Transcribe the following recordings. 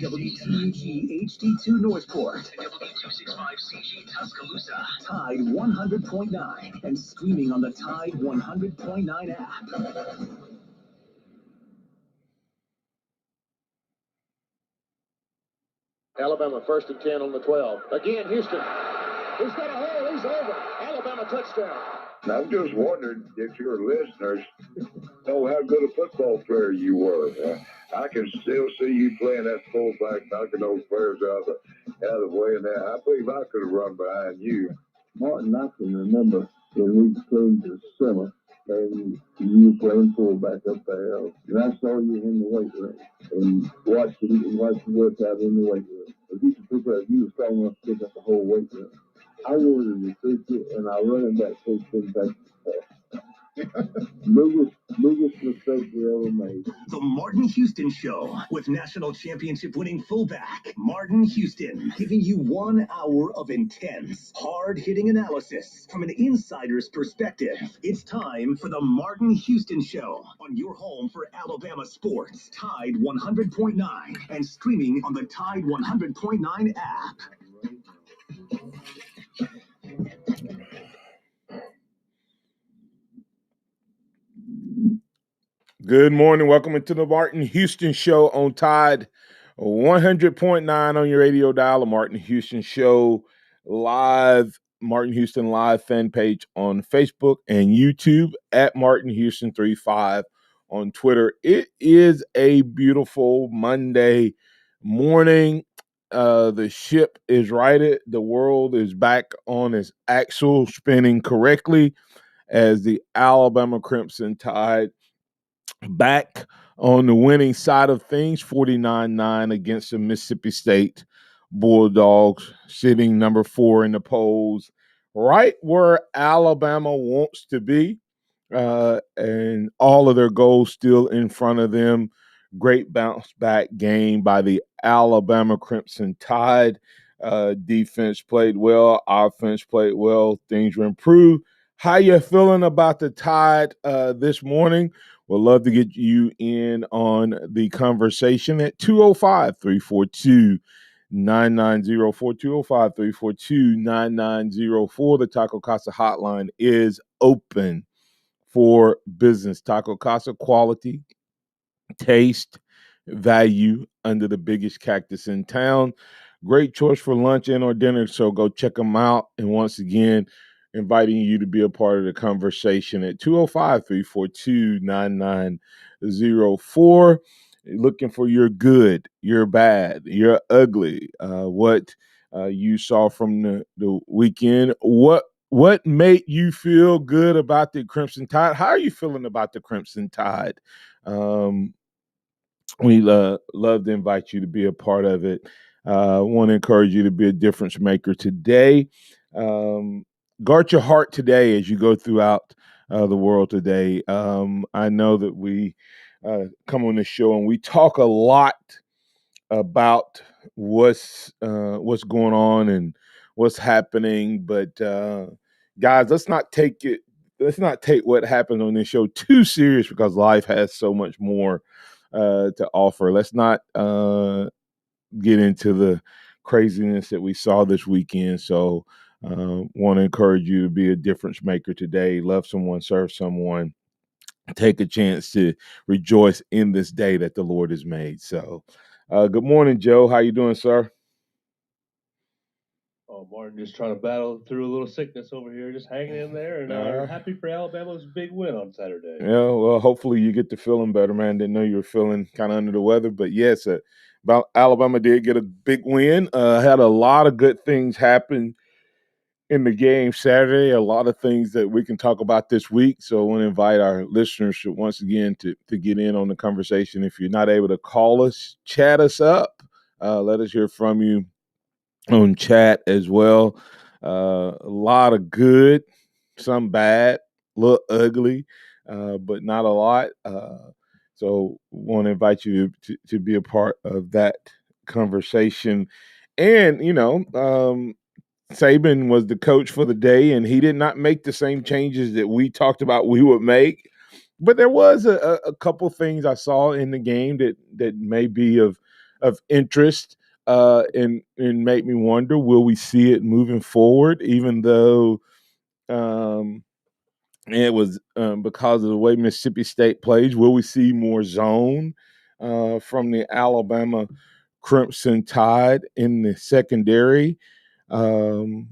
WTUG HD2 Northport, W265CG Tuscaloosa, Tide 100.9, and streaming on the Tide 100.9 app. Alabama 1st and 10 on the 12. Again, Houston. He's got a hole. He's over. Alabama touchdown. I'm just wondering if your listeners know how good a football player you were. I can still see you playing that fullback, knocking those players out of the way. And I believe I could have run behind you. Martin, I can remember when we came to summer and you playing fullback up there. And I saw you in the weight room and watched you work out in the weight room. If you could pick up, you were strong enough to pick up the whole weight room. I wanted to recruit you, and I running back coach came back biggest mistake we ever made. The Martin Houston Show with national championship winning fullback Martin Houston, giving you 1 hour of intense, hard-hitting analysis from an insider's perspective. It's time for the Martin Houston Show on your home for Alabama sports, Tide 100.9, and streaming on the Tide 100.9 app. Good morning. Welcome into the Martin Houston Show on Tide 100.9 on your radio dial. The Martin Houston Show live, Martin Houston Live fan page on Facebook and YouTube at Martin Houston 35 on Twitter. It is a beautiful Monday morning. The ship is righted. The world is back on its axle, spinning correctly as the Alabama Crimson Tide back on the winning side of things, 49-9 against the Mississippi State Bulldogs, sitting number 4 in the polls, right where Alabama wants to be, and all of their goals still in front of them. Great bounce-back game by the Alabama Crimson Tide. Defense played well. Offense played well. Things were improved. How you feeling about the Tide this morning? We'd love to get you in on the conversation at 205-342-9904, 205-342-9904. The Taco Casa hotline is open for business. Taco Casa, quality, taste, value under the biggest cactus in town. Great choice for lunch and or dinner, so go check them out. And once again, inviting you to be a part of the conversation at 205-342-9904. Looking for your good, your bad, your ugly, what you saw from the weekend. What made you feel good about the Crimson Tide? How are you feeling about the Crimson Tide? We love to invite you to be a part of it. I want to encourage you to be a difference maker today. Guard your heart today as you go throughout the world today. I know that we come on the show and we talk a lot about what's going on and what's happening, but guys, let's not take what happens on this show too serious, because life has so much more to offer. Let's not get into the craziness that we saw this weekend. So want to encourage you to be a difference maker today. Love someone, serve someone, take a chance to rejoice in this day that the Lord has made. So good morning, Joe. How you doing, sir? Oh, Martin, just trying to battle through a little sickness over here, just hanging in there, and happy for Alabama's big win on Saturday. Yeah, well, hopefully you get to feeling better, man. Didn't know you were feeling kind of under the weather, but yes, Alabama did get a big win. Had a lot of good things happen in the game Saturday, a lot of things that we can talk about this week. So I want to invite our listeners once again to get in on the conversation. If you're not able to call us, chat us up. Let us hear from you on chat as well. A lot of good, some bad, a little ugly, but not a lot. So want to invite you to be a part of that conversation. And, Saban was the coach for the day, and he did not make the same changes that we talked about we would make. But there was a couple things I saw in the game that may be of of interest and make me wonder, will we see it moving forward, even though it was because of the way Mississippi State plays. Will we see more zone from the Alabama Crimson Tide in the secondary? Um,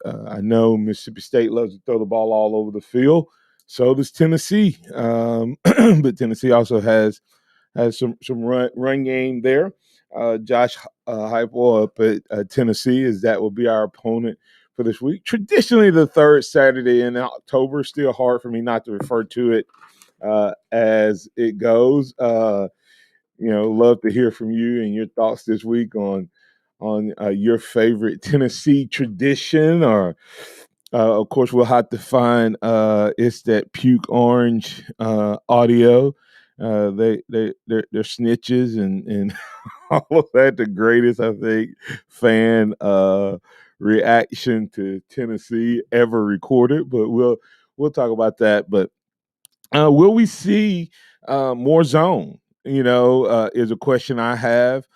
I know Mississippi State loves to throw the ball all over the field. So does Tennessee, but Tennessee also has some run game there. Josh Heupel up at Tennessee, as that will be our opponent for this week. Traditionally, the third Saturday in October. Still hard for me not to refer to it as it goes. Love to hear from you and your thoughts this week on your favorite Tennessee tradition, or of course we'll have to find it's that puke orange audio. They're snitches and all of that. The greatest, I think, fan reaction to Tennessee ever recorded. But we'll talk about that. But will we see more zone? Is a question I have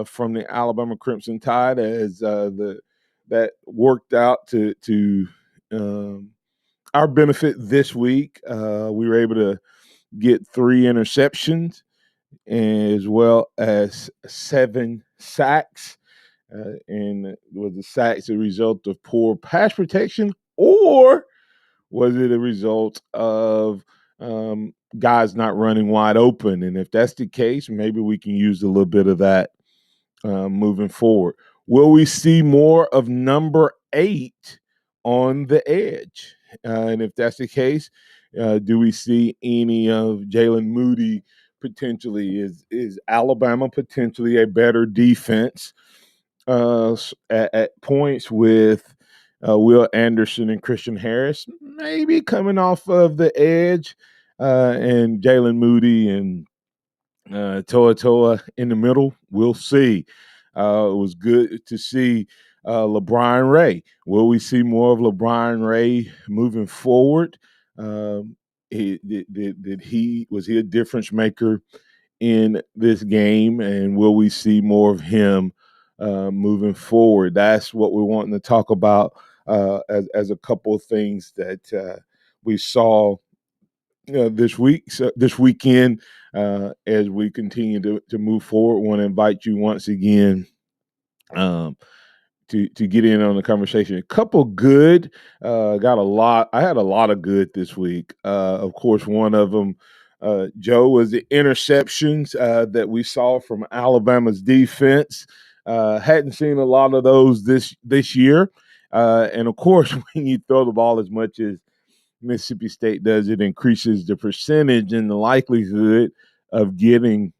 from the Alabama Crimson Tide, as that worked out to our benefit this week. We were able to get 3 interceptions as well as 7 sacks. And was the sacks a result of poor pass protection, or was it a result of guys not running wide open? And if that's the case, maybe we can use a little bit of that moving forward. Will we see more of number 8 on the edge? And if that's the case, do we see any of Jalen Moody potentially? Is Alabama potentially a better defense at points with Will Anderson and Christian Harris maybe coming off of the edge, and Jalen Moody and Toa in the middle? We'll see. It was good to see LeBron Ray. Will we see more of LeBron Ray moving forward? Was he a difference maker in this game, and will we see more of him moving forward? That's what we're wanting to talk about as a couple of things that we saw this weekend, as we continue to move forward. Want to invite you once again to get in on the conversation. A couple good, got a lot. I had a lot of good this week. Of course, one of them, Joe, was the interceptions that we saw from Alabama's defense. Hadn't seen a lot of those this year. And of course, when you throw the ball as much as Mississippi State does, it increases the percentage and the likelihood of getting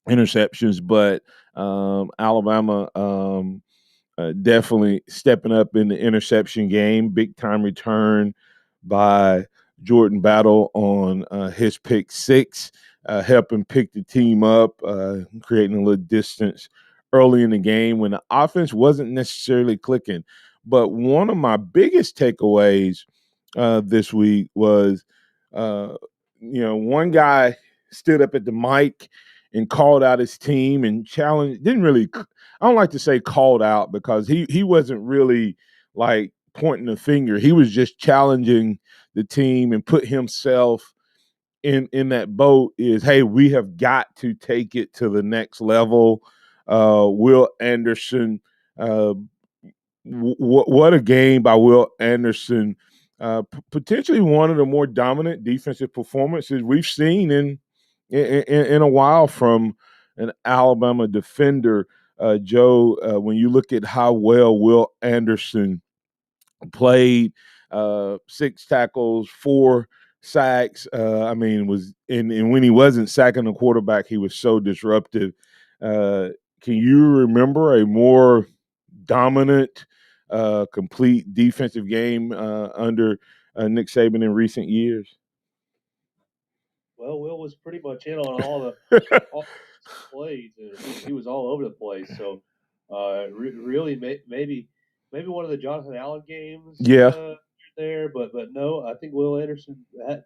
interceptions. But Alabama definitely stepping up in the interception game. Big time return by Jordan Battle on his pick 6, helping pick the team up, creating a little distance early in the game when the offense wasn't necessarily clicking. But one of my biggest takeaways this week was, one guy stood up at the mic and called out his team and challenged. I don't like to say called out, because he wasn't really like pointing a finger. He was just challenging the team and put himself in that boat. Is, hey, we have got to take it to the next level. Will Anderson, what a game by Will Anderson. Potentially one of the more dominant defensive performances we've seen in a while from an Alabama defender. Joe, when you look at how well Will Anderson played, 6 tackles, 4 sacks. And when he wasn't sacking the quarterback, he was so disruptive. Can you remember a more dominant, complete defensive game under Nick Saban in recent years? Well, Will was pretty much in on all the plays. He was all over the place. So, really, maybe one of the Jonathan Allen games. Yeah. there, but no, I think Will Anderson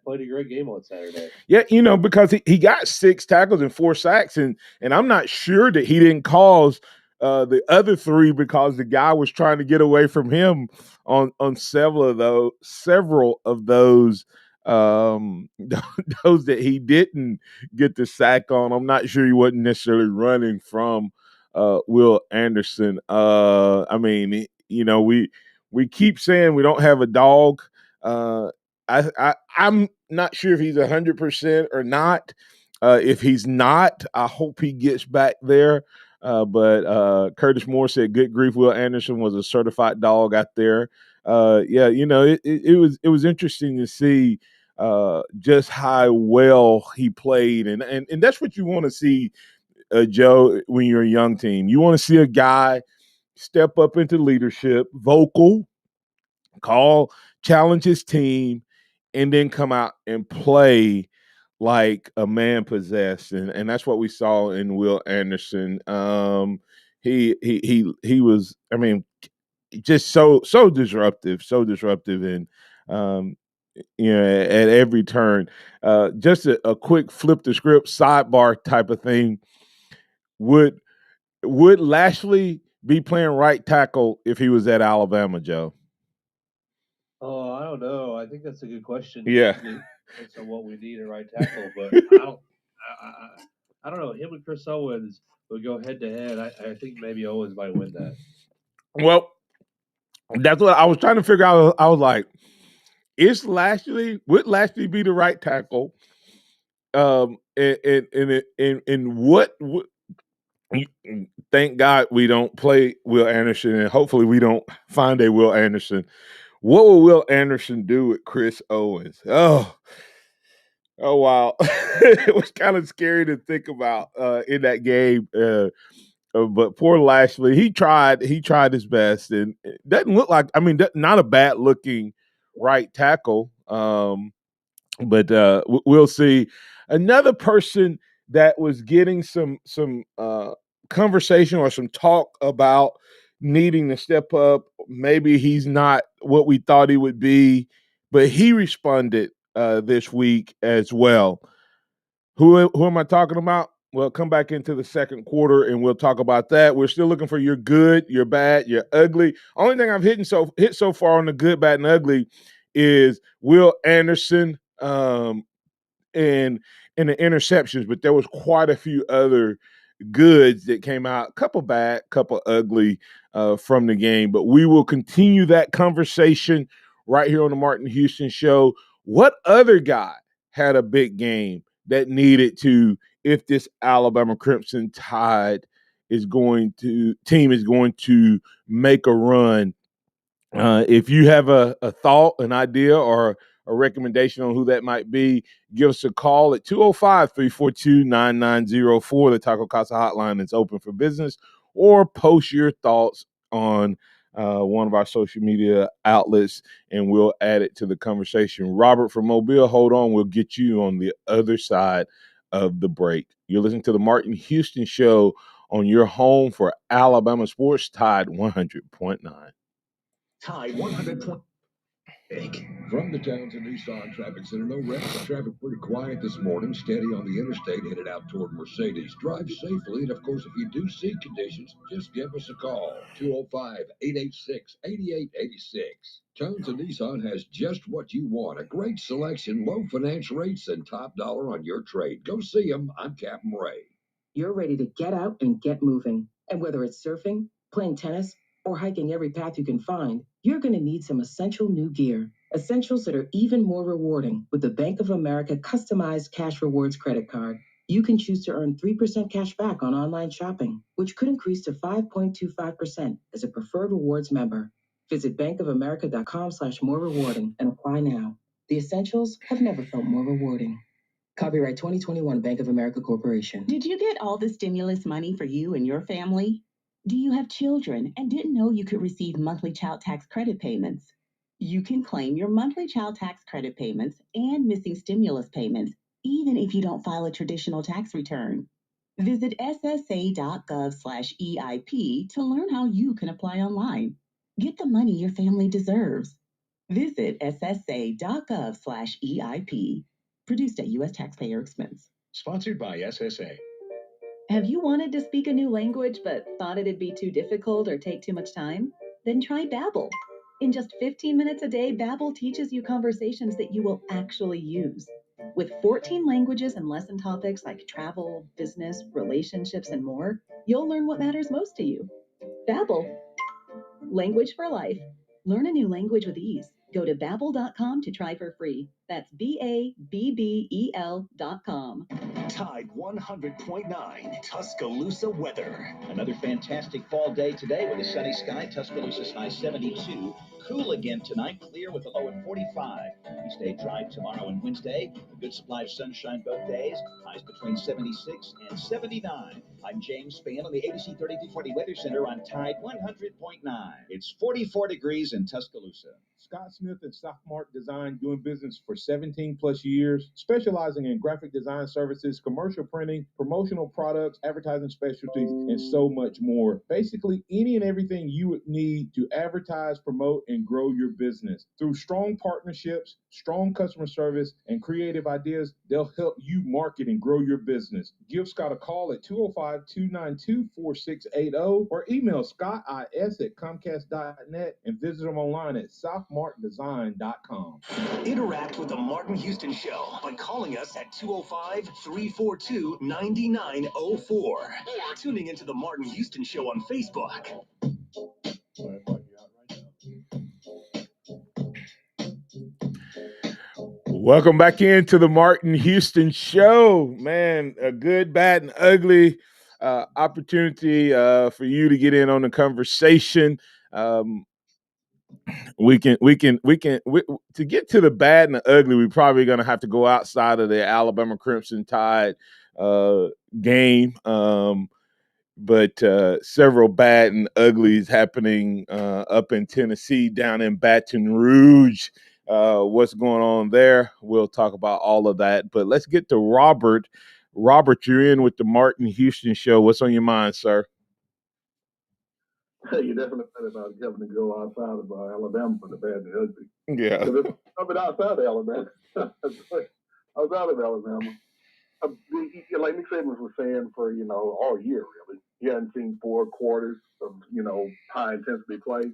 played a great game on Saturday. Yeah, because he got 6 tackles and 4 sacks, and I'm not sure that he didn't cause the other 3 because the guy was trying to get away from him on several of those those that he didn't get the sack on. I'm not sure he wasn't necessarily running from Will Anderson. I mean, we keep saying we don't have a dog. I'm not sure if he's 100% or not. If he's not, I hope he gets back there. But Curtis Moore said, "Good grief, Will Anderson was a certified dog out there." Yeah, it was interesting to see just how well he played, and that's what you want to see, Joe, when you're a young team. You want to see a guy step up into leadership, vocal, challenge his team, and then come out and play like a man possessed, and that's what we saw in Will Anderson. He was, I mean, just so disruptive, and at every turn. Just a quick flip the script sidebar type of thing. Would Lashley be playing right tackle if he was at Alabama, Joe? Oh, I don't know. I think that's a good question. Yeah. Based on what we need at right tackle, but I don't know. Him and Chris Owens would go head to head. I think maybe Owens might win that. Well, that's what I was trying to figure out. I was like, would Lashley be the right tackle? And what thank God we don't play Will Anderson, and hopefully we don't find a Will Anderson. What will Will Anderson do with Chris Owens? Oh wow. It was kind of scary to think about in that game. But poor Lashley, he tried his best, and it doesn't look like, I mean, not a bad looking right tackle. But we'll see. Another person that was getting some conversation or some talk about needing to step up. Maybe he's not what we thought he would be, but he responded this week as well. Who am I talking about? Well, come back into the second quarter and we'll talk about that. We're still looking for your good, your bad, your ugly. Only thing I've hit so far on the good, bad, and ugly is Will Anderson and the interceptions, but there was quite a few other goods that came out. Couple bad, couple ugly from the game. But we will continue that conversation right here on the Martin Houston Show. What other guy had a big game that needed to, if this Alabama Crimson Tide team is going to make a run? If you have a thought, an idea, or a recommendation on who that might be, give us a call at 205-342-9904. The Taco Casa hotline is open for business, or post your thoughts on one of our social media outlets, and we'll add it to the conversation. Robert from Mobile, hold on. We'll get you on the other side of the break. You're listening to the Martin Houston Show on your home for Alabama sports, Tide 100.9. Tide 100. From the Townsend Nissan Traffic Center, no wrecks. Traffic pretty quiet this morning. Steady on the interstate, headed out toward Mercedes. Drive safely, and of course, if you do see conditions, just give us a call. 205-886-8886. Townsend Nissan has just what you want. A great selection, low finance rates, and top dollar on your trade. Go see them. I'm Captain Ray. You're ready to get out and get moving. And whether it's surfing, playing tennis, or hiking every path you can find, you're going to need some essential new gear. Essentials that are even more rewarding with the Bank of America customized cash rewards credit card. You can choose to earn 3% cash back on online shopping, which could increase to 5.25% as a preferred rewards member. Visit bankofamerica.com/more rewarding and apply now. The essentials have never felt more rewarding. Copyright 2021 Bank of America Corporation. Did you get all the stimulus money for you and your family? Do you have children and didn't know you could receive monthly child tax credit payments? You can claim your monthly child tax credit payments and missing stimulus payments, even if you don't file a traditional tax return. Visit ssa.gov/EIP to learn how you can apply online. Get the money your family deserves. Visit ssa.gov/EIP. Produced at U.S. taxpayer expense. Sponsored by SSA. Have you wanted to speak a new language but thought it'd be too difficult or take too much time? Then try Babbel. In just 15 minutes a day, Babbel teaches you conversations that you will actually use. With 14 languages and lesson topics like travel, business, relationships, and more, you'll learn what matters most to you. Babbel. Language for life. Learn a new language with ease. Go to babbel.com to try for free. That's BABBEL.com. Tide 100.9 Tuscaloosa weather. Another fantastic fall day today with a sunny sky. Tuscaloosa's high 72. Cool again tonight, clear with a low at 45. We stay dry tomorrow and Wednesday. A good supply of sunshine both days. Highs between 76 and 79. I'm James Spann on the ABC 3240 Weather Center on Tide 100.9. It's 44 degrees in Tuscaloosa. Scott Smith and Sophomart Design, doing business for 17 plus years, specializing in graphic design services, commercial printing, promotional products, advertising specialties, and so much more. Basically, any and everything you would need to advertise, promote, and grow your business. Through strong partnerships, strong customer service, and creative ideas, they'll help you market and grow your business. Give Scott a call at 205-292-4680 or email scottis@comcast.net and visit them online at sophmartdesign.com. Interact with the Martin Houston Show by calling us at 205-342-9904 or tuning into the Martin Houston Show on Facebook. Welcome back into the Martin Houston Show. Man, a good, bad, and ugly opportunity for you to get in on the conversation. We to get to the bad and the ugly, we're probably going to have to go outside of the Alabama Crimson Tide game. But several bad and uglies happening up in Tennessee, down in Baton Rouge. What's going on there? We'll talk about all of that. But let's get to Robert. Robert, you're in with the Martin Houston Show. What's on your mind, sir? You definitely said about having to go outside of Alabama for the bad and the ugly. Yeah. Coming outside of Alabama. Outside of Alabama. Like Nick Saban was saying for, all year, really. He hadn't seen 4 quarters of, high-intensity play.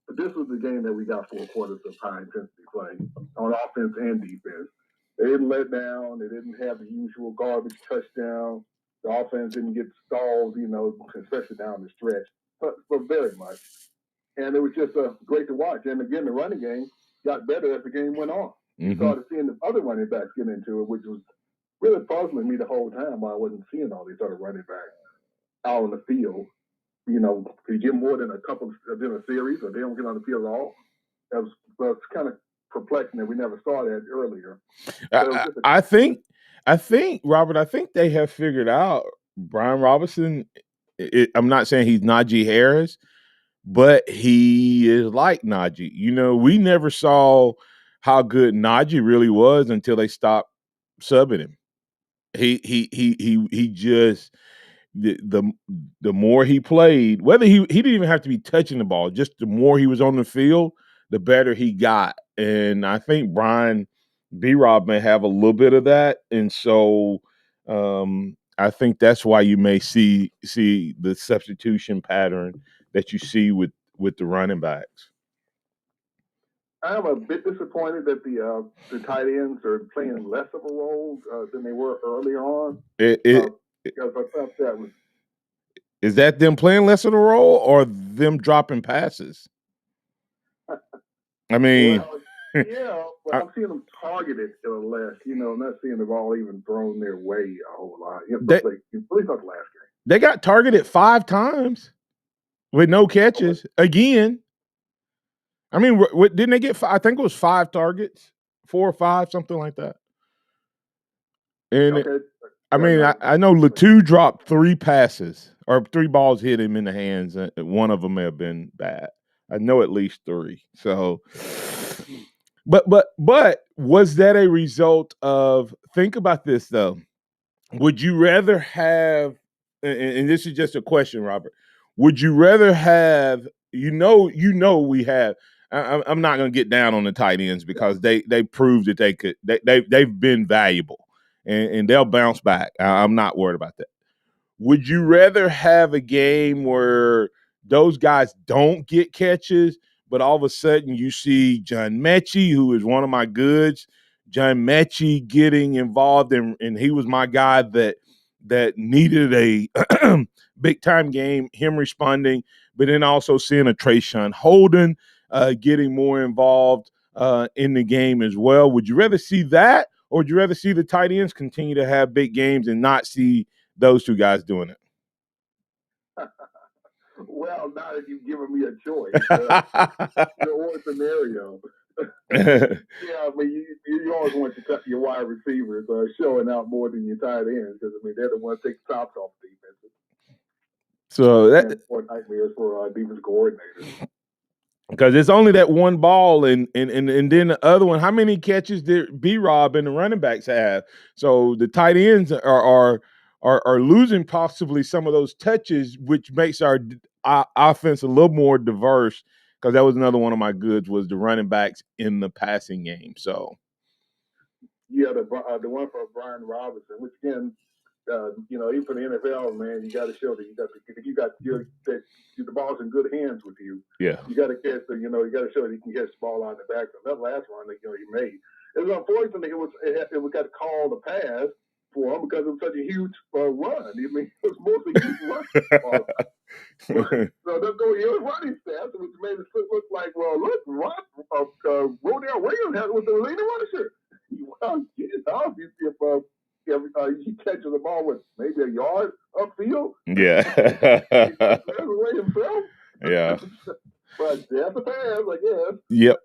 But this was the game that we got 4 quarters of high-intensity play on offense and defense. They didn't let down. They didn't have the usual garbage touchdown. The offense didn't get stalled, especially down the stretch. But very much. And it was just great to watch. And again, the running game got better as the game went on. You started seeing the other running backs get into it, which was really puzzling me the whole time why I wasn't seeing all these other running backs out on the field. Could you get more than a couple in a series, or they don't get on the field at all? That was kind of perplexing that we never saw that earlier. I think, Robert, I think they have figured out Brian Robinson. I'm not saying he's Najee Harris, but he is like Najee. We never saw how good Najee really was until they stopped subbing him. He just the more he played, whether he didn't even have to be touching the ball, just the more he was on the field, the better he got. And I think Brian B-Rob may have a little bit of that, and so I think that's why you may see the substitution pattern that you see with the running backs. I am a bit disappointed that the tight ends are playing less of a role than they were earlier on. Because I thought that was. Is that them playing less of a role or them dropping passes? I mean, but I'm seeing them targeted less. I'm not seeing the ball even thrown their way a whole lot. At least not the last game. They got targeted 5 times with no catches again. I mean, didn't they get 5? I think it was 5 targets, 4 or 5, something like that. And I know Latu dropped 3 passes, or 3 balls hit him in the hands. One of them may have been bad. I know at least 3. So, but was that a result of? Think about this though. Would you rather have? And this is just a question, Robert. Would you rather have? We have. I'm not going to get down on the tight ends because they proved that they could. They've been valuable, and they'll bounce back. I'm not worried about that. Would you rather have a game where those guys don't get catches, but all of a sudden you see John Mechie, who is one of my goods, John Mechie getting involved, and he was my guy that needed a big time game, him responding, but then also seeing a Trayshawn Holden getting more involved in the game as well. Would you rather see that, or would you rather see the tight ends continue to have big games and not see those two guys doing it? Well, not if you've given me a choice or scenario. Yeah, I mean, you always want your wide receivers showing out more than your tight ends because, I mean, they're the ones that take the tops off defenses. So that or nightmares for defense coordinators. Because it's only that one ball, and then the other one. How many catches did B-Rob and the running backs have? So the tight ends are losing possibly some of those touches, which makes our offense a little more diverse. Because that was another one of my goods was the running backs in the passing game. So yeah, the one for Brian Robinson, which again, even for the NFL, man, you got to show that the ball's in good hands with you. Yeah, you got to catch you got to show that you can catch the ball out of the backfield. That last run that he made, it was unfortunate it got called a pass for him because it was such a huge run. I mean, it was mostly huge run. So they'll go your running stats, which made it look like, well, look, Rodale Williams was the leading rusher. Well, if he catches the ball with maybe a yard upfield, yeah, away himself. Yeah. But that's a pass, I guess. Yep.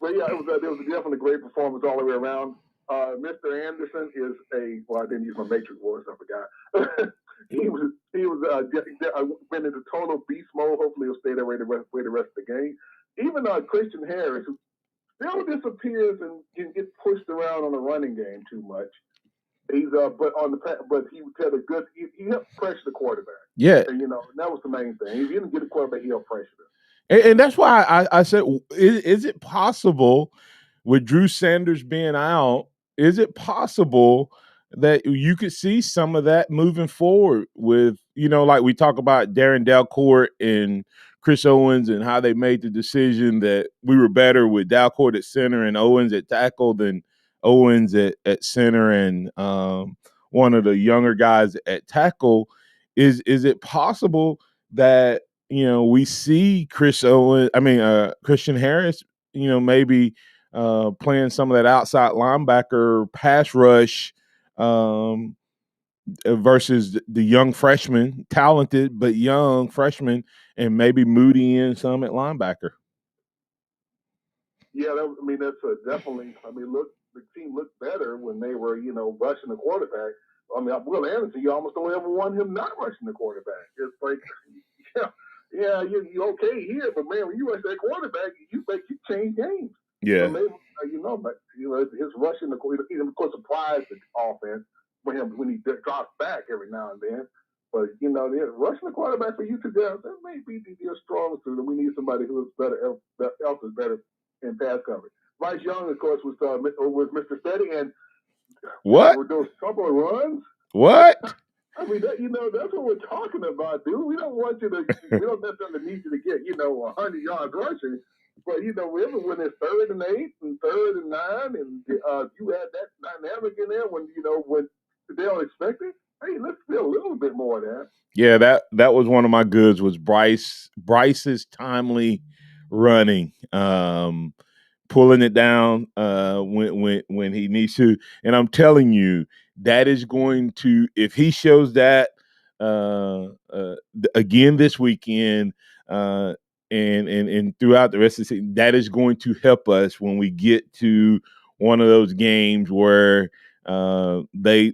But yeah, it was definitely a great performance all the way around. Mr. Anderson is I didn't use my Matrix voice, I forgot. he was been into total beast mode. Hopefully he'll stay that way the rest of the game. Even Christian Harris, who still disappears and can get pushed around on the running game too much. He's but he had a good. He helped pressure the quarterback. Yeah, and, that was the main thing. If he didn't get a quarterback, he helped pressure him. And that's why I said, is it possible with Drew Sanders being out? Is it possible that you could see some of that moving forward with, like we talk about Darren Dalcourt and Chris Owens and how they made the decision that we were better with Dalcourt at center and Owens at tackle than Owens at center and one of the younger guys at tackle. Is it possible that we see Christian Harris, maybe playing some of that outside linebacker pass rush versus the young freshman, talented but young freshman, and maybe Moody in some at linebacker. Yeah, that's definitely. The team looked better when they were, rushing the quarterback. Will Anderson, you almost don't ever want him not rushing the quarterback. It's like, yeah, you're okay here, but man, when you rush that quarterback, you change games. Yeah. So maybe, his rushing the quarterback, of course, surprised the offense when he drops back every now and then. But rushing the quarterback for you two guys, that may be your strong suit, and we need somebody who is better, else is better in pass coverage. Bryce Young, of course, was Mr. Steady, and what were those couple of runs? What? I mean, that's what we're talking about, dude. We don't want you to. We don't necessarily need you to get 100 yards rushing, but remember when it's 3rd and 8 and 3rd and 9, and you had that dynamic in there when they don't expect it. Hey, let's feel a little bit more of that. Yeah, that was one of my goods was Bryce's timely running, pulling it down when he needs to. And I'm telling you, that is going to, if he shows that again this weekend and throughout the rest of the season, that is going to help us when we get to one of those games where they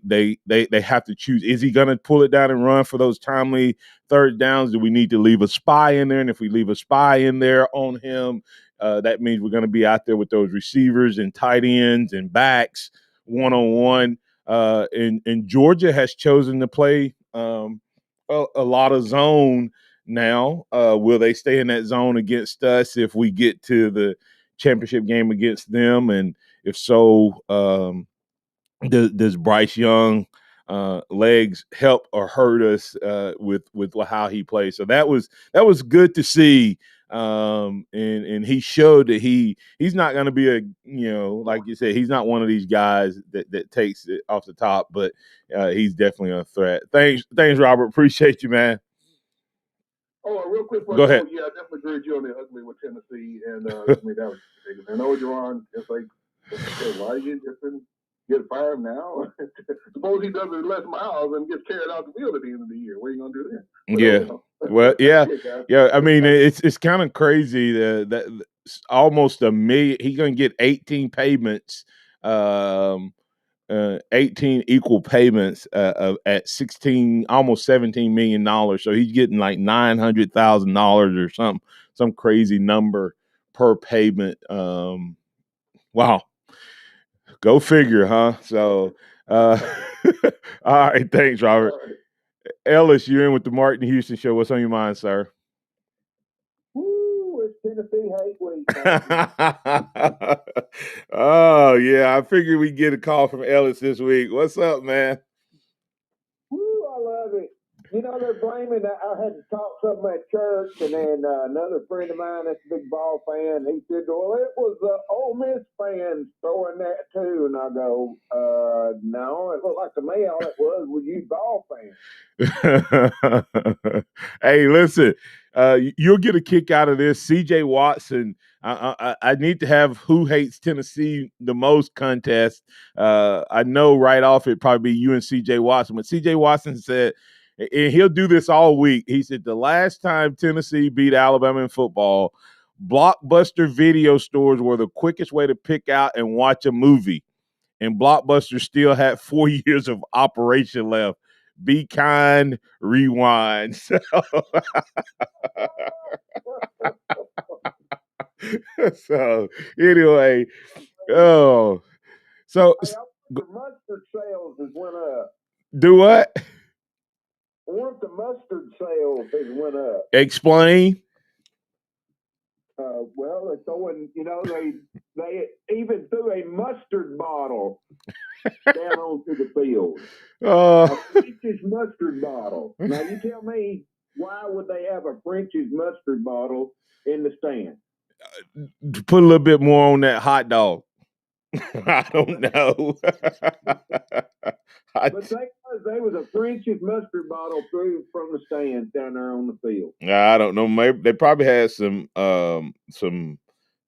have to choose. Is he going to pull it down and run for those timely third downs? Do we need to leave a spy in there? And if we leave a spy in there on him, that means we're going to be out there with those receivers and tight ends and backs one-on-one. And Georgia has chosen to play a lot of zone now. Will they stay in that zone against us if we get to the championship game against them? And if so, does Bryce Young legs help or hurt us with how he plays? So that was good to see. And he showed that he's not going to be a, like you said, he's not one of these guys that takes it off the top, but he's definitely a threat. Thanks, Robert. Appreciate you, man. Oh, real quick one. Go ahead. Yeah, I definitely agree with you on the ugly with Tennessee, and I mean that was big. I know Jerron. It's like, why are you just get fired now? Suppose he does it less miles and gets carried out the field at the end of the year. What are you gonna do then? Yeah. Well, yeah. I mean, it's kind of crazy that almost $1 million. He's gonna get 18 payments. 18 equal payments at 16, almost $17 million. So he's getting like $900,000 or some crazy number per payment. Wow. Go figure, huh? So, all right. Thanks, Robert. Ellis, you're in with the Martin Houston Show. What's on your mind, sir? Woo, it's Tennessee hate week. Oh, yeah. I figured we'd get a call from Ellis this week. What's up, man? Woo, I love it. You know, they're blaming that I had to talk something at church, and then another friend of mine that's a big ball fan, he said, well, it was the Ole Miss fans throwing that too. And I go, no, it looked like to me all it was you ball fans. Hey, listen, you'll get a kick out of this. CJ Watson, I need to have who hates Tennessee the most contest. I know right off it'd probably be you and CJ Watson, but CJ Watson said, and he'll do this all week. He said the last time Tennessee beat Alabama in football, Blockbuster video stores were the quickest way to pick out and watch a movie. And Blockbuster still had 4 years of operation left. Be kind, rewind. So, so anyway, oh, so the mustard sales has went up. Do what? I want the mustard sales has went up. Explain. Well, they're throwing, they even threw a mustard bottle down onto the field. A French's mustard bottle. Now, you tell me, why would they have a French's mustard bottle in the stand? Put a little bit more on that hot dog. I don't know. But they was a French's mustard bottle through from the stands down there on the field. I don't know. Maybe they probably had some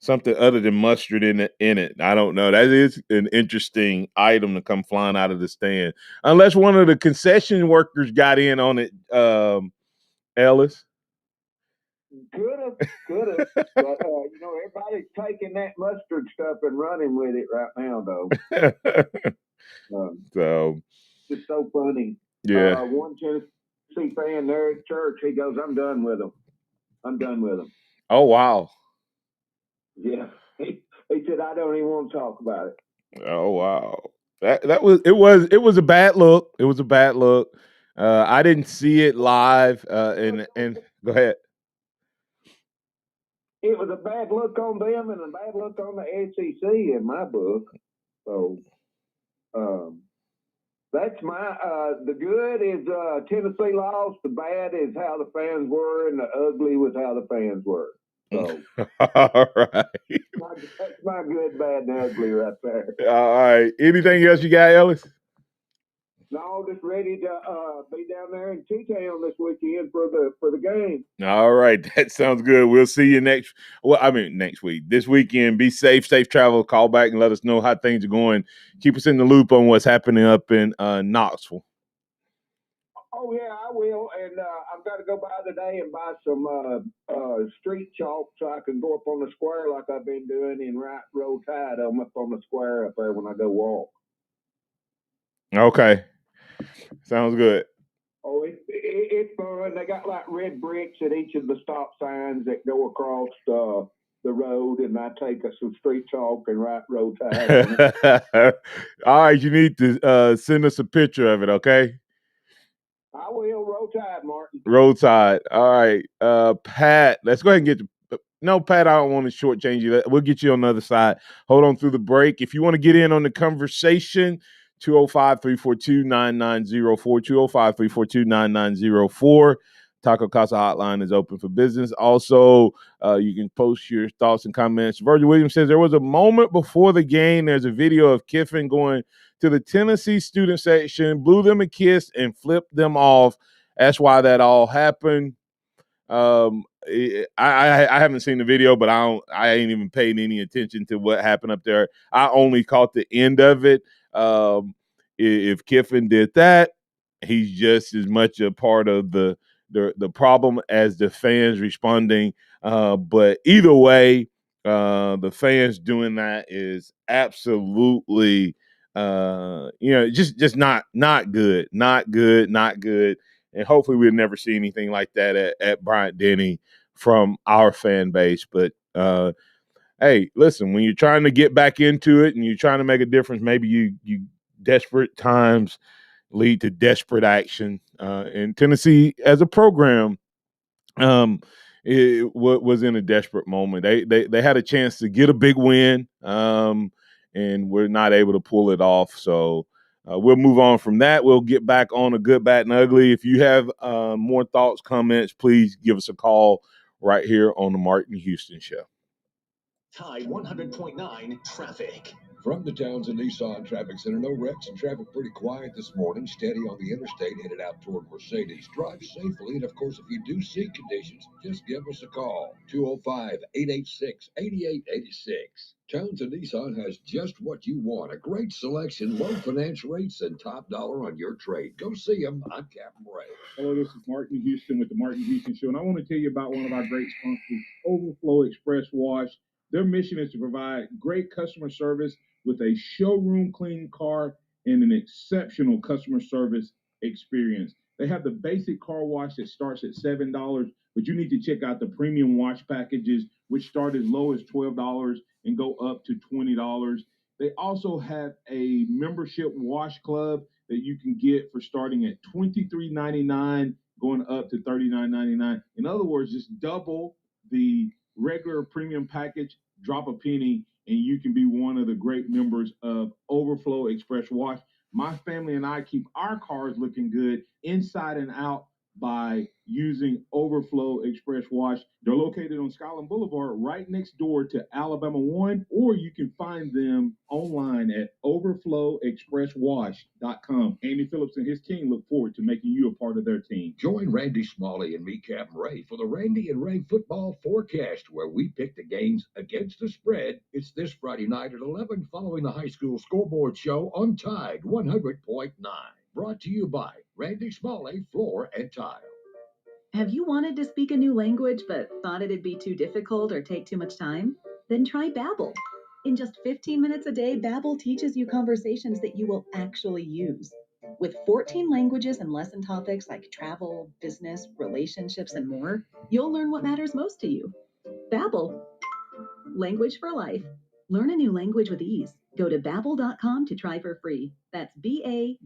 something other than mustard in it. I don't know. That is an interesting item to come flying out of the stand, unless one of the concession workers got in on it. Ellis. Could have. But, everybody's taking that mustard stuff and running with it right now, though. So. It's so funny. Yeah. One Tennessee fan there at church, he goes, I'm done with them. Oh, wow. Yeah. He said, I don't even want to talk about it. Oh, wow. It was a bad look. It was a bad look. I didn't see it live. And go ahead. It was a bad look on them and a bad look on the SEC in my book. So, that's the good is Tennessee lost. The bad is how the fans were, and the ugly was how the fans were. So, all right. That's my good, bad, and ugly right there. All right. Anything else you got, Ellis? No, just ready to be down there in T-Town this weekend for the game. All right, that sounds good. We'll see you next week. This weekend, be safe travel. Call back and let us know how things are going. Keep us in the loop on what's happening up in Knoxville. Oh, yeah, I will. And I've got to go by today and buy some street chalk so I can go up on the square like I've been doing in Right Row Tide. I'm up on the square up there when I go walk. Okay. Sounds good. Oh, it's fun. They got like red bricks at each of the stop signs that go across the road, and I take some street chalk and write Road Tide. All right, you need to send us a picture of it, okay? I will. Road Roll Tide, Martin. Roll Tide. All right. Pat, let's go ahead and get no, Pat, I don't want to shortchange you. We'll get you on the other side. Hold on through the break. If you want to get in on the conversation, 205-342-9904, 205-342-9904. Taco Casa hotline is open for business. Also, you can post your thoughts and comments. Virgil Williams says there was a moment before the game. There's a video of Kiffin going to the Tennessee student section, blew them a kiss, and flipped them off. That's why that all happened. I haven't seen the video, but I ain't even paying any attention to what happened up there. I only caught the end of it. If Kiffin did that, he's just as much a part of the problem as the fans responding. But either way, the fans doing that is absolutely just not good, not good. And hopefully we'll never see anything like that at Bryant-Denny from our fan base. But hey, listen, when you're trying to get back into it and you're trying to make a difference, maybe you desperate times lead to desperate action. And Tennessee, as a program, it was in a desperate moment. They had a chance to get a big win, and we're not able to pull it off. So we'll move on from that. We'll get back on a good, bad, and ugly. If you have more thoughts, comments, please give us a call right here on the Martin Houston Show. Tide 100.9 traffic. From the Townsend Nissan Traffic Center, no wrecks and traffic pretty quiet this morning. Steady on the interstate, headed out toward Mercedes. Drive safely, and of course, if you do see conditions, just give us a call. 205-886-8886. Townsend Nissan has just what you want. A great selection, low finance rates, and top dollar on your trade. Go see them. I'm Captain Ray. Hello, this is Martin Houston with the Martin Houston Show, and I want to tell you about one of our great sponsors, Overflow Express Wash. Their mission is to provide great customer service with a showroom clean car and an exceptional customer service experience. They have the basic car wash that starts at $7, but you need to check out the premium wash packages, which start as low as $12 and go up to $20. They also have a membership wash club that you can get for starting at $23.99, going up to $39.99. In other words, just double the regular premium package, drop a penny, and you can be one of the great members of Overflow Express Wash. My family and I keep our cars looking good inside and out by using Overflow Express Wash. They're located on Skyland Boulevard right next door to Alabama 1, or you can find them online at overflowexpresswash.com. Andy Phillips and his team look forward to making you a part of their team. Join Randy Smalley and me, Captain Ray, for the Randy and Ray Football Forecast, where we pick the games against the spread. It's this Friday night at 11 following the high school scoreboard show on Tide 100.9. Brought to you by Randy Smalley Floor and Tile. Have you wanted to speak a new language but thought it'd be too difficult or take too much time? Then try Babbel. In just 15 minutes a day, Babbel teaches you conversations that you will actually use. With 14 languages and lesson topics like travel, business, relationships, and more, you'll learn what matters most to you. Babbel. Language for life. Learn a new language with ease. Go to Babbel.com to try for free. That's BABBEL.com.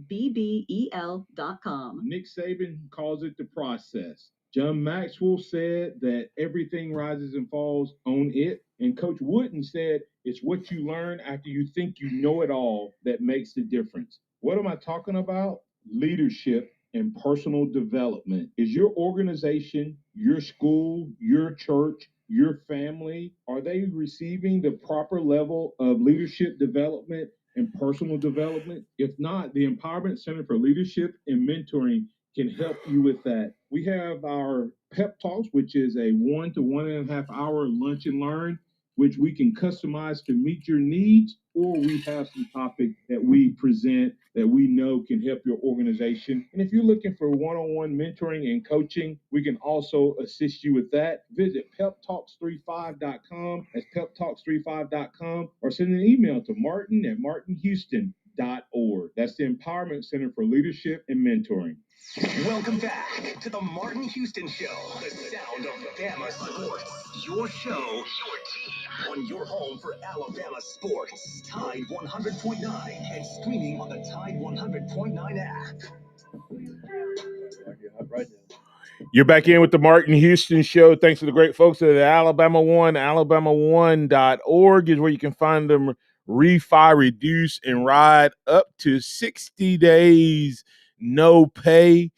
Nick Saban calls it the process. John Maxwell said that everything rises and falls on it. And Coach Wooden said it's what you learn after you think you know it all that makes the difference. What am I talking about? Leadership and personal development. Is your organization, your school, your church, your family, are they receiving the proper level of leadership development and personal development? If not, the Empowerment Center for Leadership and Mentoring can help you with that. We have our Pep Talks, which is a 1 to 1.5 hour lunch and learn, which we can customize to meet your needs, or we have some topics that we present that we know can help your organization. And if you're looking for one-on-one mentoring and coaching, we can also assist you with that. Visit peptalks35.com. That's peptalks35.com, or send an email to martin@martinhouston.org. That's the Empowerment Center for Leadership and Mentoring. Welcome back to the Martin Houston Show, the sound of Bama sports. Your show, your team, on your home for Alabama sports. Tide 100.9 and streaming on the Tide 100.9 app. Right now. You're back in with the Martin Houston Show. Thanks to the great folks at Alabama One. Alabama1.org is where you can find them refi, reduce, and ride up to 60 days, no pay,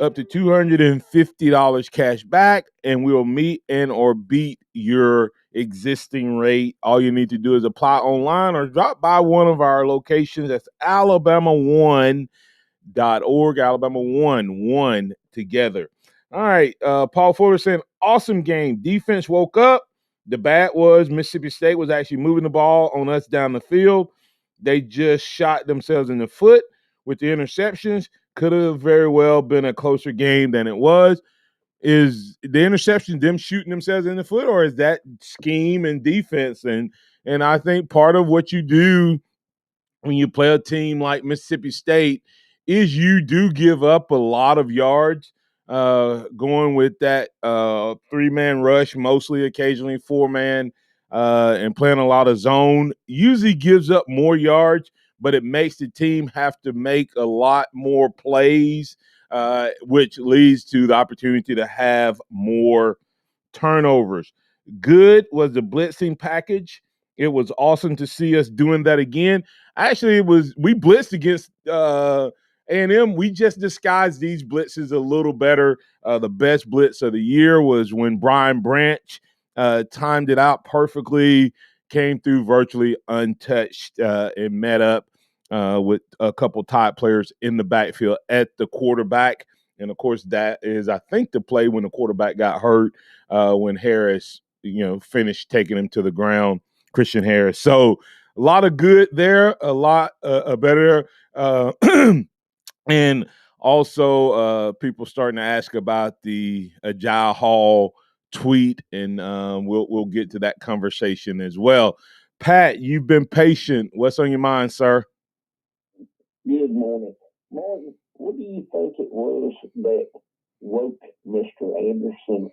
up to $250 cash back, and we'll meet and or beat your existing rate. All you need to do is apply online or drop by one of our locations. That's Alabama1.org. Alabama one together. All right. Paul Fuller saying, awesome game. Defense woke up. The bad was Mississippi State was actually moving the ball on us down the field. They just shot themselves in the foot with the interceptions. Could have very well been a closer game than it was. Is the interception them shooting themselves in the foot, or is that scheme and defense? And I think part of what you do when you play a team like Mississippi State is you do give up a lot of yards going with that three-man rush, mostly occasionally four-man, and playing a lot of zone. Usually gives up more yards, but it makes the team have to make a lot more plays, which leads to the opportunity to have more turnovers. Good was the blitzing package. It was awesome to see us doing that again. Actually, we blitzed against A&M. We just disguised these blitzes a little better. The best blitz of the year was when Brian Branch timed it out perfectly, came through virtually untouched, and met up with a couple top players in the backfield at the quarterback. And, of course, that is, I think, the play when the quarterback got hurt when Harris, finished taking him to the ground, Christian Harris. So a lot of good there, a lot better. And also people starting to ask about the Ajay Hall tweet, and we'll get to that conversation as well. Pat, you've been patient. What's on your mind, sir? Good morning. Martin, what do you think it was that woke Mr. Anderson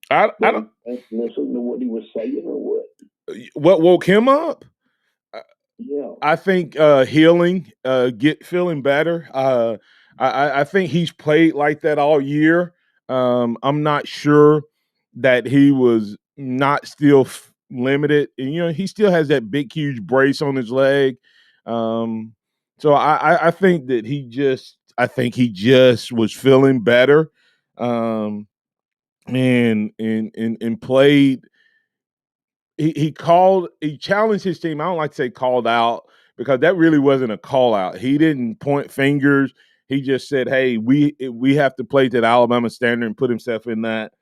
up? I don't listen to what he was saying or what? What woke him up? Yeah. I think healing, feeling better. I think he's played like that all year. I'm not sure that he was not still limited. And, he still has that big, huge brace on his leg. So I think that he just was feeling better, and played. He challenged his team. I don't like to say called out because that really wasn't a call out. He didn't point fingers. He just said, hey, we have to play to the Alabama standard, and put himself in that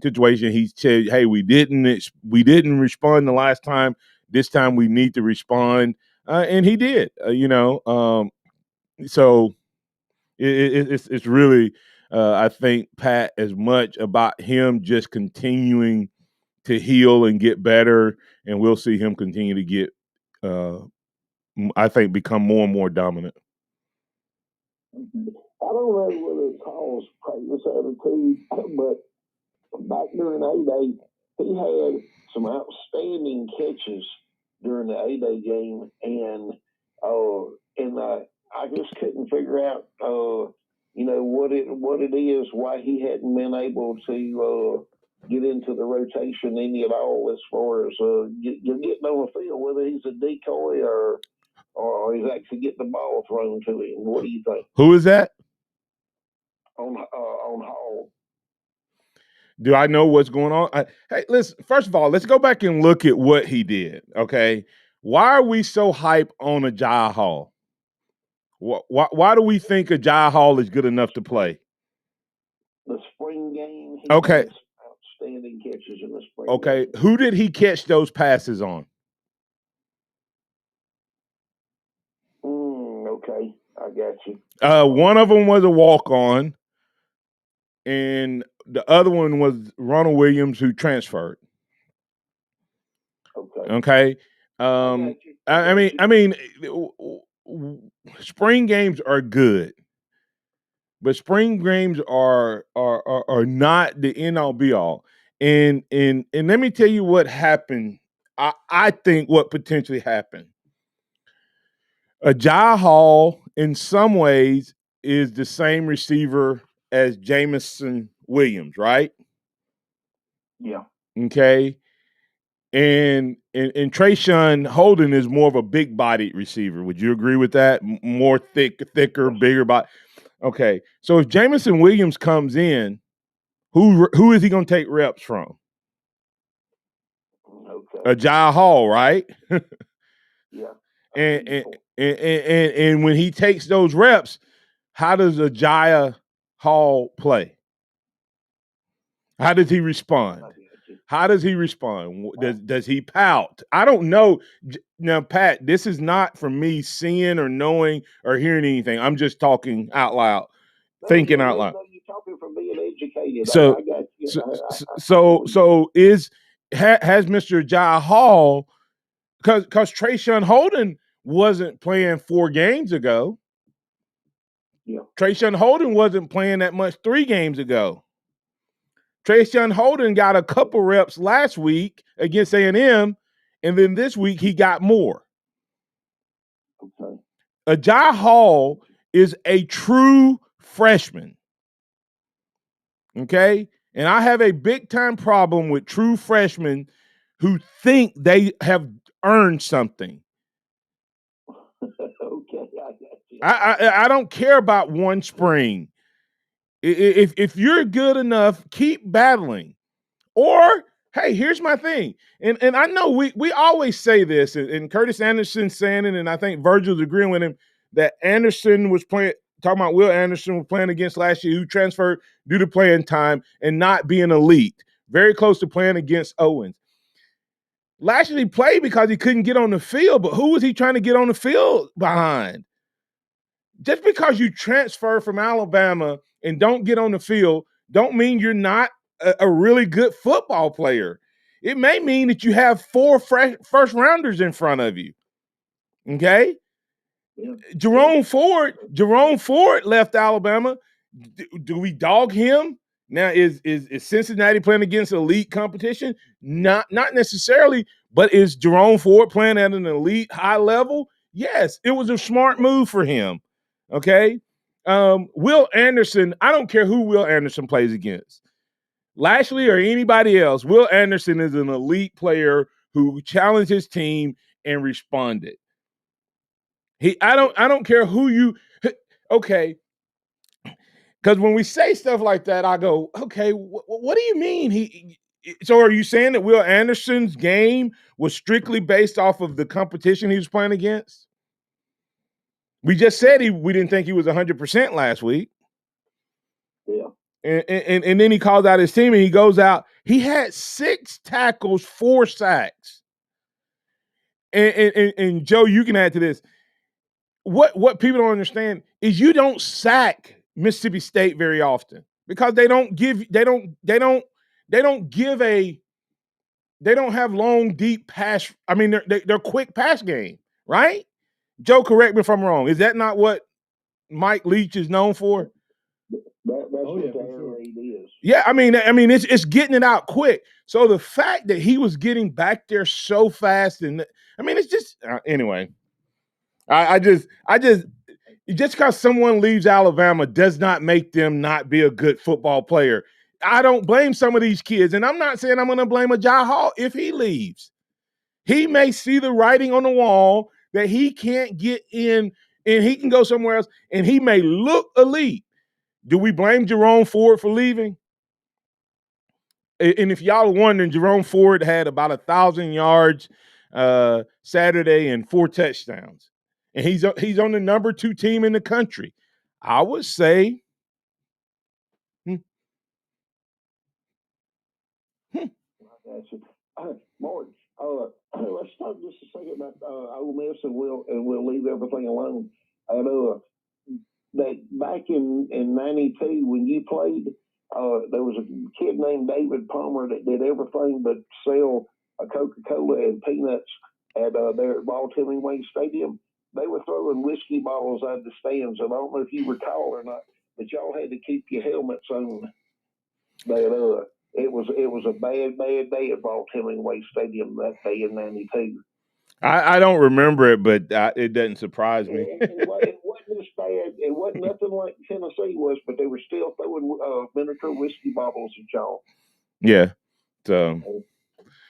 situation. He said, hey, we didn't respond the last time. This time we need to respond. And he did, so it's really, I think, Pat, as much about him just continuing to heal and get better, and we'll see him continue to get, I think, become more and more dominant. I don't know whether it calls practice attitude, but back during A-Day, he had some outstanding catches during the A-Day game, and I just couldn't figure out, what it is, why he hadn't been able to get into the rotation any at all as far as you're getting on the field, whether he's a decoy or he's actually getting the ball thrown to him. What do you think? Who is that? On Hall. Do I know what's going on? Hey, listen, first of all, let's go back and look at what he did, okay? Why are we so hype on Ajay Hall? Why do we think Ajay Hall is good enough to play? The spring game, he okay. has outstanding catches in the spring Okay, game. who did he catch those passes on? Okay, I got you. One of them was a walk-on, and the other one was Ronald Williams, who transferred. Okay. I mean, spring games are good, but spring games are not the end all be all. And let me tell you what happened. I think what potentially happened. Ajay Hall, in some ways, is the same receiver as Jamison Williams, right? Yeah. Okay. And Trayshawn Holden is more of a big-bodied receiver. Would you agree with that? More thicker, bigger body. Okay. So if Jameson Williams comes in, who is he going to take reps from? Okay. Ajay Hall, right? Yeah. And when he takes those reps, how does Ajay Hall play? How does he respond? How does he respond? Does he pout? I don't know. Now, Pat, this is not from me seeing or knowing or hearing anything. I'm just talking out loud, thinking out loud. No, you're talking from being educated. So, I got you. has Mr. Jai Hall, because Trayshawn Holden wasn't playing 4 games ago. Yeah. Trayshawn Holden wasn't playing that much 3 games ago. Trayshawn Holden got a couple reps last week against A&M, and then this week he got more. Okay. Ajay Hall is a true freshman. Okay? And I have a big-time problem with true freshmen who think they have earned something. Okay, I got you. I don't care about one spring. If you're good enough, keep battling. Or, hey, here's my thing. And I know we always say this, and Curtis Anderson saying it, and I think Virgil's agreeing with him, that Anderson was playing, talking about Will Anderson was playing against last year, who transferred due to playing time and not being elite. Very close to playing against Owens. Last year he played because he couldn't get on the field, but who was he trying to get on the field behind? Just because you transfer from Alabama and don't get on the field don't mean you're not a really good football player. It may mean that you have 4 first rounders in front of you. Okay? Yeah. Jerome Ford left Alabama. Do we dog him? Now, is Cincinnati playing against elite competition? Not necessarily, but is Jerome Ford playing at an elite high level? Yes, it was a smart move for him. Okay? Will Anderson, I don't care who Will Anderson plays against. Lashley or anybody else, Will Anderson is an elite player who challenged his team and responded. I don't care who you, okay, because when we say stuff like that, I go, okay, what do you mean? So are you saying that Will Anderson's game was strictly based off of the competition he was playing against? We just said we didn't think he was 100% last week. Yeah. And then he calls out his team and he goes out. He had 6 tackles, 4 sacks. And Joe, you can add to this. What people don't understand is you don't sack Mississippi State very often because they don't have long, deep pass. I mean, they're quick pass game, right? Joe, correct me if I'm wrong. Is that not what Mike Leach is known for? That's what the air raid is. Yeah, I mean, it's getting it out quick. So the fact that he was getting back there so fast, and I mean, it's just anyway. I just because someone leaves Alabama does not make them not be a good football player. I don't blame some of these kids, and I'm not saying I'm going to blame Ajay Hall if he leaves. He may see the writing on the wall that he can't get in, and he can go somewhere else, and he may look elite. Do we blame Jerome Ford for leaving? And if y'all are wondering, Jerome Ford had about 1,000 yards Saturday and 4 touchdowns. And he's on the number 2 team in the country. I would say Mark, let's talk just a second about Ole Miss, and we'll leave everything alone. And that back in '92 when you played, there was a kid named David Palmer that did everything but sell a Coca-Cola and peanuts at there at Ball Hemingway Stadium. They were throwing whiskey bottles out of the stands, and I don't know if you recall or not, but y'all had to keep your helmets on. That it was a bad day at Ball Hemingway Stadium that day in '92. I don't remember it, but it doesn't surprise me. It wasn't as bad. It wasn't nothing like Tennessee was, but they were still throwing miniature whiskey bottles at y'all. Yeah. So.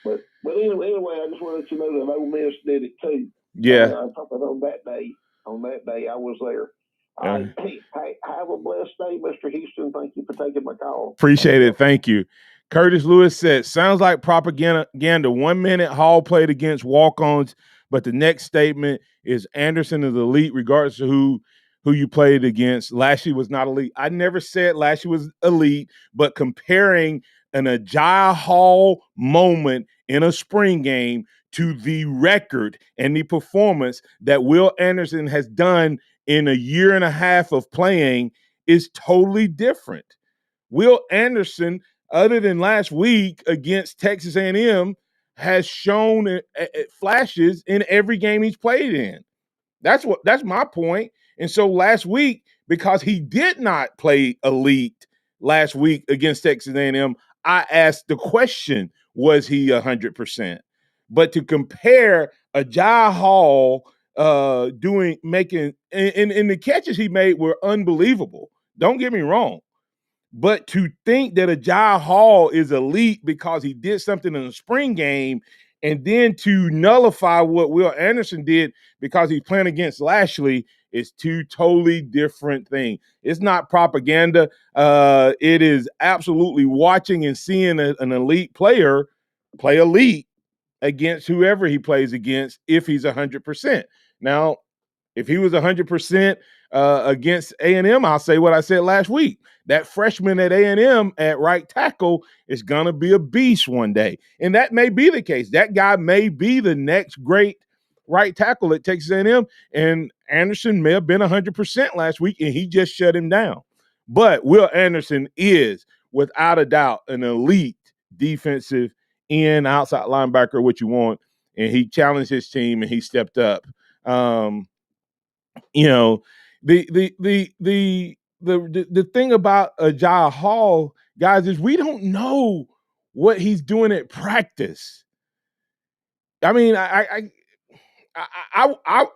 But anyway, I just want to let you know that Ole Miss did it too. Yeah. I'm talking on that day. On that day, I was there. All right. Hey, have a blessed day, Mr. Houston. Thank you for taking my call. Appreciate it. Thank you. Curtis Lewis said, sounds like propaganda. 1 minute Hall played against walk-ons, but the next statement is Anderson is elite regardless of who you played against. Lashley was not elite. I never said Lashley was elite, but comparing an Ajay Hall moment in a spring game to the record and the performance that Will Anderson has done in a year and a half of playing is totally different. Will Anderson, other than last week against Texas A&M, has shown flashes in every game he's played in. That's my point. And so last week, because he did not play elite last week against Texas A&M, I asked the question: was he 100%? But to compare Ajay Hall making and the catches he made were unbelievable. Don't get me wrong. But to think that Ajay Hall is elite because he did something in the spring game and then to nullify what Will Anderson did because he's playing against Lashley is two totally different things. It's not propaganda. It is absolutely watching and seeing an elite player play elite against whoever he plays against if he's 100%. Now, if he was 100% against A&M, I'll say what I said last week. That freshman at A&M at right tackle is going to be a beast one day. And that may be the case. That guy may be the next great right tackle at Texas A&M. And Anderson may have been 100% last week, and he just shut him down. But Will Anderson is, without a doubt, an elite defensive end, outside linebacker, what you want. And he challenged his team, and he stepped up. You know, the thing about Ajay Hall, guys, is we don't know what he's doing at practice. I mean, I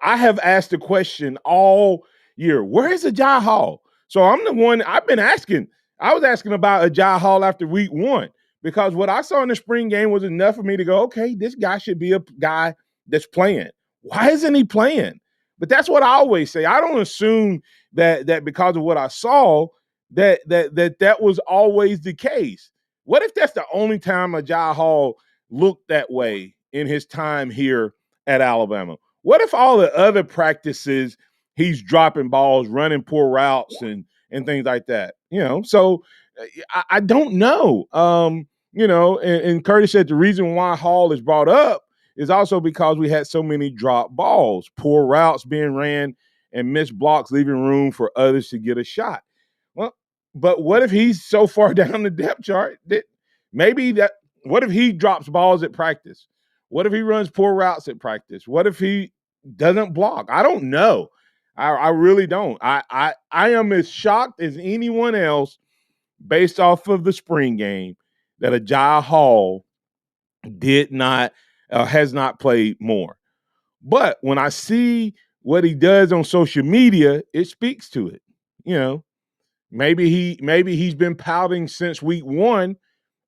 have asked the question all year, where is Ajay Hall? So I'm the one I've been asking. I was asking about Ajay Hall after week 1 because what I saw in the spring game was enough for me to go, okay, this guy should be a guy that's playing. Why isn't he playing? But that's what I always say. I don't assume that because of what I saw that was always the case. What if that's the only time Ajay Hall looked that way in his time here at Alabama? What if all the other practices he's dropping balls, running poor routes, and things like that? So I don't know. And Curtis said the reason why Hall is brought up is also because we had so many drop balls, poor routes being ran, and missed blocks, leaving room for others to get a shot. Well, but what if he's so far down the depth chart that what if he drops balls at practice? What if he runs poor routes at practice? What if he doesn't block? I don't know. I really don't. I am as shocked as anyone else based off of the spring game that Ajay Hall has not played more. But when I see what he does on social media, it speaks to it. Maybe he's been pouting since week 1,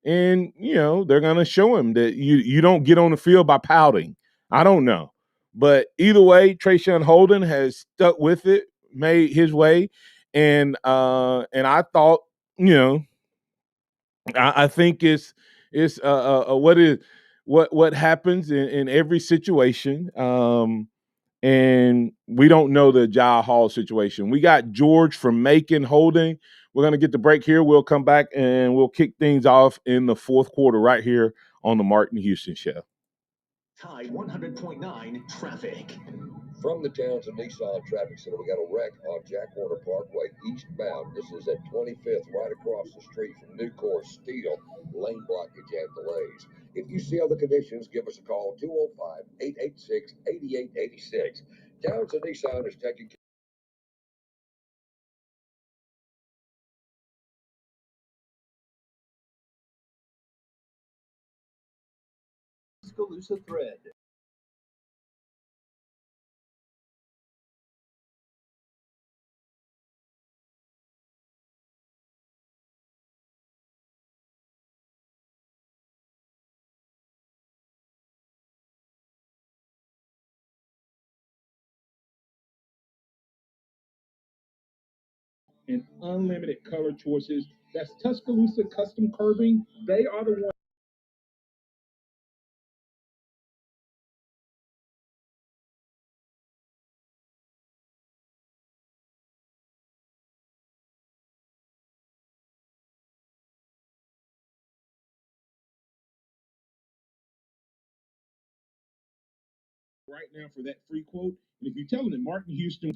and they're gonna show him that you don't get on the field by pouting. I don't know, but either way, Trayshawn Holden has stuck with it, made his way, and I thought, I think it's what happens in every situation. And we don't know the Ajay Hall situation. We got George from Macon holding. We're going to get the break here. We'll come back and we'll kick things off in the fourth quarter right here on the Martin Houston Show. Tide 100.9 traffic. From the Townsend Nissan Traffic Center, we got a wreck on Jack Warner Parkway eastbound. This is at 25th, right across the street from Newcore Steel. Lane blockage and delays. If you see other conditions, give us a call, 205-886-8886. Townsend Nissan is taking care. Tuscaloosa thread. and unlimited color choices. That's Tuscaloosa Custom Curbing. They are the ones. Right now for that free quote. And if you tell them that the Martin Houston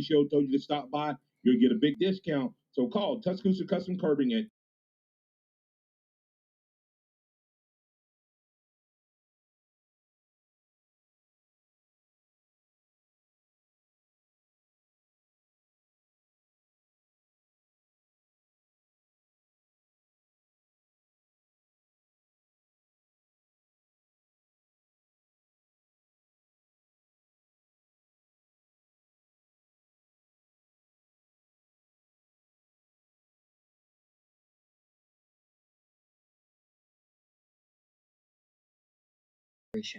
Show told you to stop by, you'll get a big discount. So call Tuscaloosa Custom Curbing at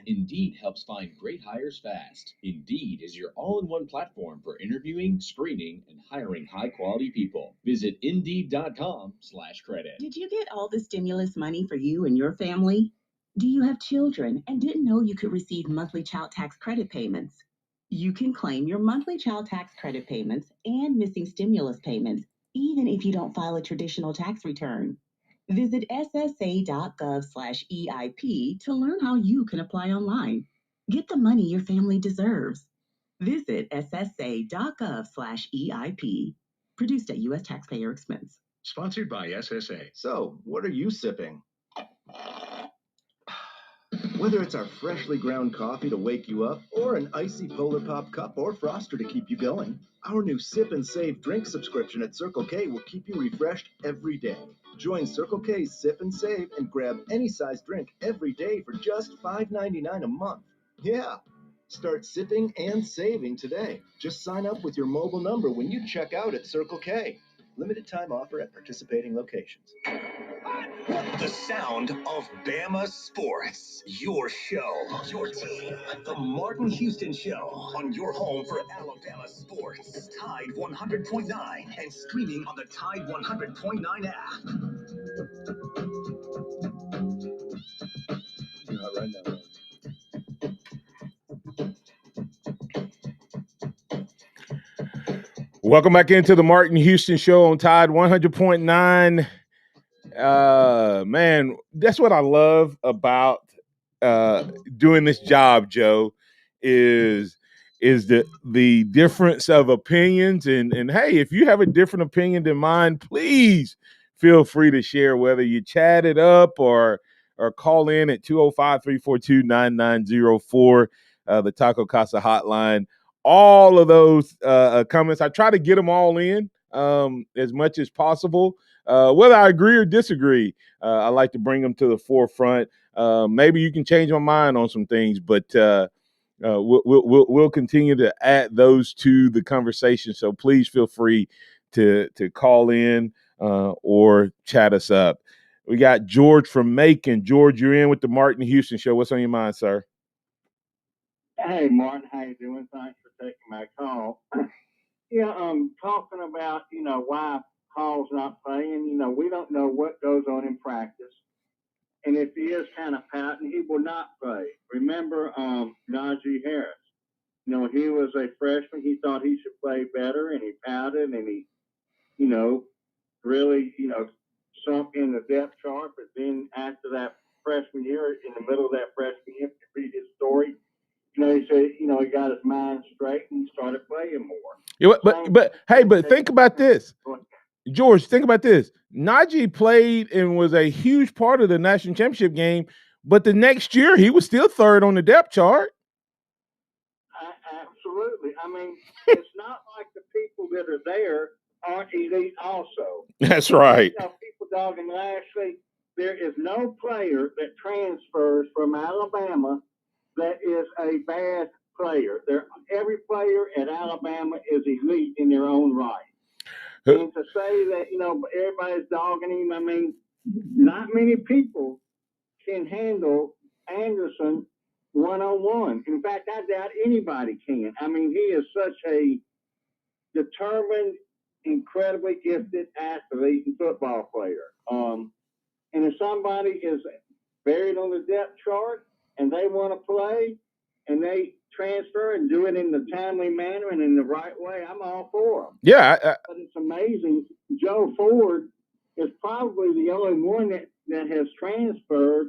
Indeed helps find great hires fast. Indeed is your all-in-one platform for interviewing, screening, and hiring high-quality people. Visit Indeed.com/credit. Did you get all the stimulus money for you and your family? Do you have children and didn't know you could receive monthly child tax credit payments? You can claim your monthly child tax credit payments and missing stimulus payments, even if you don't file a traditional tax return. Visit ssa.gov/EIP to learn how you can apply online. Get the money your family deserves. Visit ssa.gov/EIP. Produced at U.S. taxpayer expense. Sponsored by SSA. So, what are you sipping? Whether it's our freshly ground coffee to wake you up or an icy Polar Pop cup or froster to keep you going, our new Sip and Save drink subscription at Circle K will keep you refreshed every day. Join Circle K's Sip and Save and grab any size drink every day for just $5.99 a month. Yeah. Start sipping and saving today. Just sign up with your mobile number when you check out at Circle K. Limited time offer at participating locations. The sound of Bama sports. Your show, your team. The Martin Houston Show on your home for Alabama sports. Tide 100.9 and streaming on the Tide 100.9 app. Right now. Welcome back into the Martin Houston Show on Tide 100.9. Man, that's what I love about doing this job, Joe, is the difference of opinions. And hey, if you have a different opinion than mine, please feel free to share, whether you chat it up or call in at 205-342-9904, the Taco Casa hotline. All of those comments, I try to get them all in as much as possible. Whether I agree or disagree, I like to bring them to the forefront. Maybe you can change my mind on some things, but we'll continue to add those to the conversation. So please feel free to call in or chat us up. We got George from Macon. George, you're in with the Martin Houston Show. What's on your mind, sir? Hey, Martin, how you doing? Thanks for taking my call. Yeah, talking about, why Hall's not playing. We don't know what goes on in practice. And if he is kind of pouting, he will not play. Remember Najee Harris. He was a freshman. He thought he should play better, and he pouted, and he, really, sunk in the depth chart. But then after that freshman year, in the middle of that freshman year, to read his story, he said, he got his mind straight and started playing more. Yeah, but think about this. George, think about this. Najee played and was a huge part of the national championship game, but the next year he was still third on the depth chart. Absolutely. I mean, it's not like the people that are there aren't elite also. That's right. People dogging Lashley, there is no player that transfers from Alabama that is a bad player. Every player at Alabama is elite in their own right. And to say that, everybody's dogging him, I mean, not many people can handle Anderson one-on-one. In fact, I doubt anybody can. I mean, he is such a determined incredibly gifted athlete and football player. And if somebody is buried on the depth chart and they want to play and they transfer and do it in the timely manner and in the right way, I'm all for them. Yeah. But it's amazing. Joe Ford is probably the only one that has transferred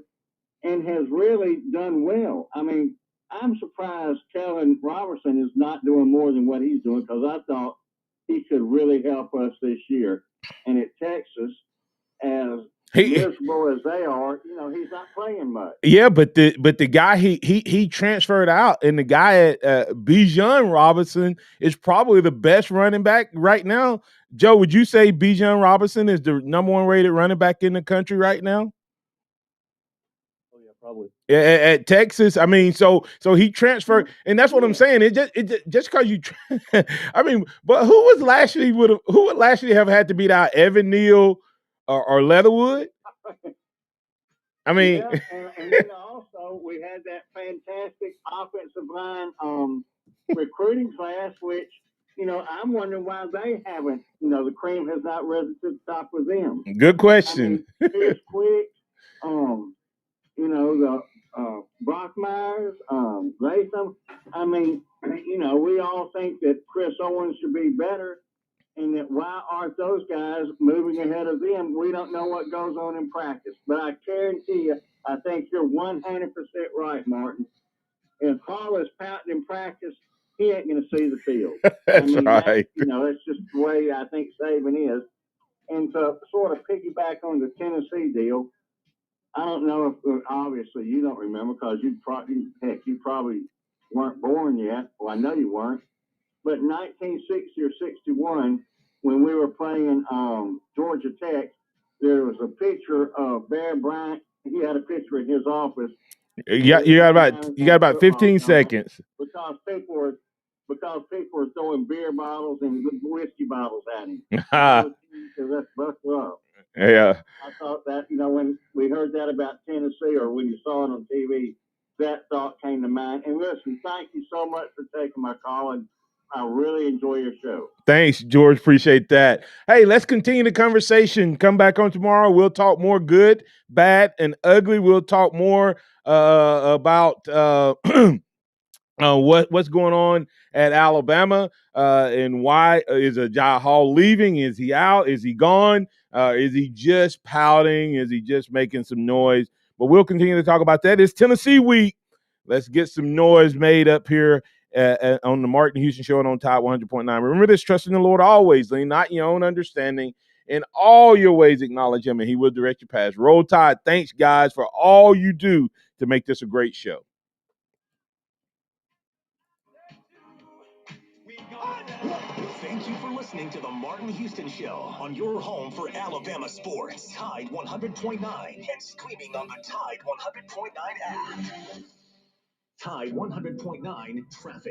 and has really done well. I mean, I'm surprised Kellen Robertson is not doing more than what he's doing, because I thought he could really help us this year. And at Texas, as miserable as they are, he's not playing much. Yeah, but the guy he transferred out, and the guy at Bijan Robinson is probably the best running back right now. Joe, would you say Bijan Robinson is the number 1 rated running back in the country right now? Oh yeah, probably. At Texas, I mean, so he transferred, and that's what I'm saying. It just because you, I mean, but who would last year have had to beat out Evan Neal or Leatherwood? I mean, and then also we had that fantastic offensive line recruiting class, which I'm wondering why they haven't. The cream has not risen to the top with them. Good question. I mean, Pierce Quick, the Brockmeyers, Latham. I mean, we all think that Chris Owens should be better, and that why aren't those guys moving ahead of them? We don't know what goes on in practice. But I guarantee you, I think you're 100% right, Martin. If Paul is pouting in practice, he ain't going to see the field. That's right. That's just the way I think Saban is. And to sort of piggyback on the Tennessee deal, I don't know if, obviously, you don't remember, because you probably weren't born yet. Well, I know you weren't. But in 1960 or 61, when we were playing Georgia Tech, there was a picture of Bear Bryant. He had a picture in his office. You got about 15 seconds. Because people were throwing beer bottles and whiskey bottles at him. Because that's buckle up. Yeah. I thought that, when we heard that about Tennessee, or when you saw it on TV, that thought came to mind. And listen, thank you so much for taking my call, and I really enjoy your show. Thanks, George. Appreciate that. Hey, let's continue the conversation. Come back on tomorrow. We'll talk more good, bad, and ugly. We'll talk more about what's going on at Alabama and why is Jai Hall leaving? Is he out? Is he gone? Is he just pouting? Is he just making some noise? But we'll continue to talk about that. It's Tennessee week. Let's get some noise made up here on the Martin Houston Show and on Tide 100.9. Remember this: trust in the Lord always, lean not in your own understanding. In all your ways acknowledge him, and he will direct your paths. Roll Tide. Thanks, guys, for all you do to make this a great show. Thank you for listening to the Martin Houston Show on your home for Alabama sports. Tide 100.9 and streaming on the Tide 100.9 app. Tide 100.9 traffic.